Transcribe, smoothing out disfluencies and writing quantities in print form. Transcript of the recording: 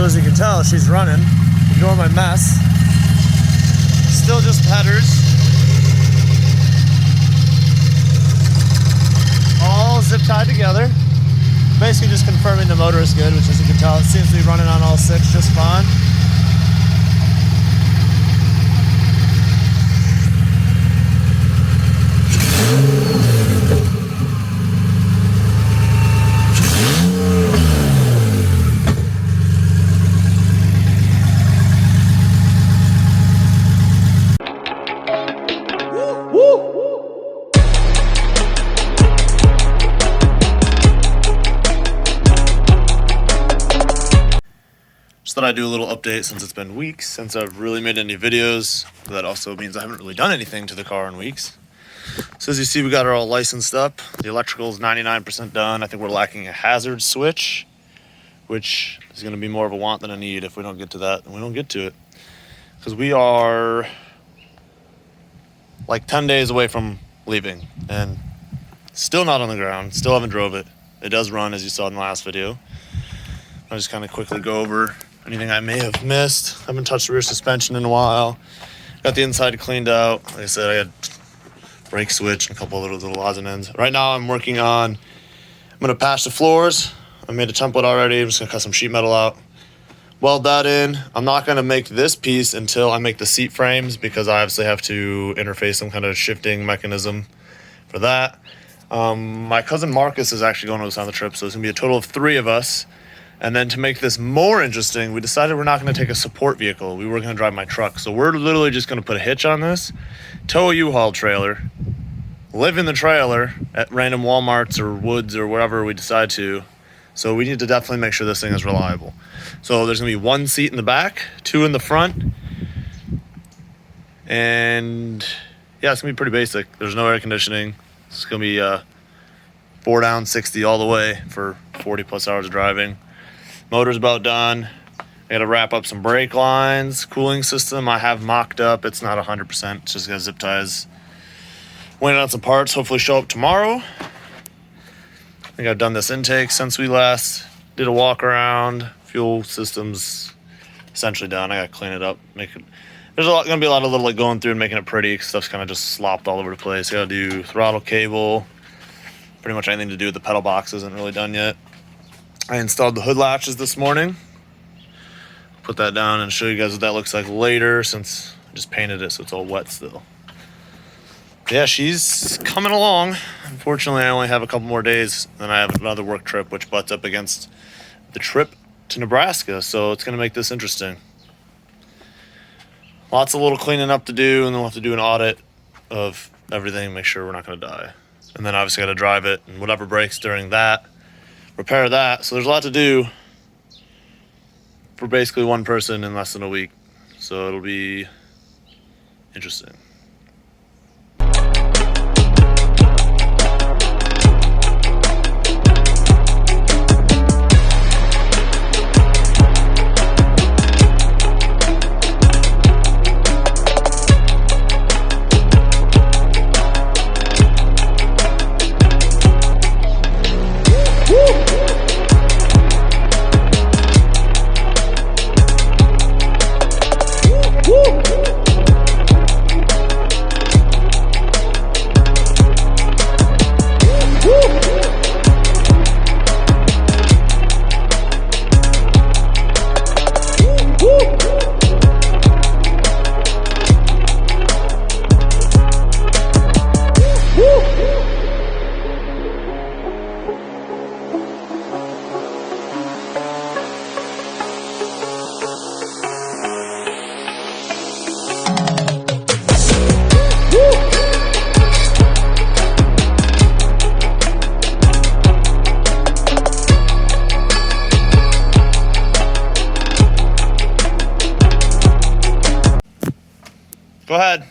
So as you can tell, she's running. Ignore my mess. Still just headers. All zip tied together. Basically just confirming the motor is good, which as you can tell, it seems to be running on all six just fine. Just thought I'd do a little update since it's been weeks since I've really made any videos. That also means I haven't really done anything to the car in weeks. So as you see, we got her all licensed up. The electrical is 99% done. I think we're lacking a hazard switch, which is going to be more of a want than a need if we don't get to that, and we don't get to it. Because we are like 10 days away from leaving and still not on the ground, still haven't drove it. It does run, as you saw in the last video. I'll just kind of quickly go over anything I may have missed. I haven't touched the rear suspension in a while. Got the inside cleaned out. Like I said, I had brake switch and a couple of little odds and ends. Right now I'm working on, I'm gonna patch the floors. I made a template already. I'm just gonna cut some sheet metal out. Weld that in. I'm not gonna make this piece until I make the seat frames because I obviously have to interface some kind of shifting mechanism for that. My cousin Marcus is actually going with us on the trip, so it's gonna be a total of 3 of us. And then to make this more interesting, we decided we're not going to take a support vehicle. We were going to drive my truck. So we're literally just going to put a hitch on this, tow a U-Haul trailer, live in the trailer at random Walmarts or Woods or wherever we decide to. So we need to definitely make sure this thing is reliable. So there's going to be 1 seat in the back, 2 in the front. And yeah, it's going to be pretty basic. There's no air conditioning. It's going to be 4 down, 60 all the way for 40 plus hours of driving. Motor's about done. I gotta wrap up some brake lines. Cooling system I have mocked up. It's not 100%. It's just got zip ties. Waiting on some parts. Hopefully show up tomorrow. I think I've done this intake since we last did a walk around. Fuel system's essentially done. I gotta clean it up. There's gonna be a lot of little like going through and making it pretty. Stuff's kind of just slopped all over the place. I gotta do throttle cable. Pretty much anything to do with the pedal box isn't really done yet. I installed the hood latches this morning. Put that down and show you guys what that looks like later since I just painted it so it's all wet still. Yeah, she's coming along. Unfortunately, I only have a couple more days. Then I have another work trip which butts up against the trip to Nebraska. So it's going to make this interesting. Lots of little cleaning up to do, and then we'll have to do an audit of everything, make sure we're not going to die. And then obviously got to drive it and whatever breaks during that. Repair that. So there's a lot to do for basically 1 person in less than a week. So it'll be interesting. Go ahead.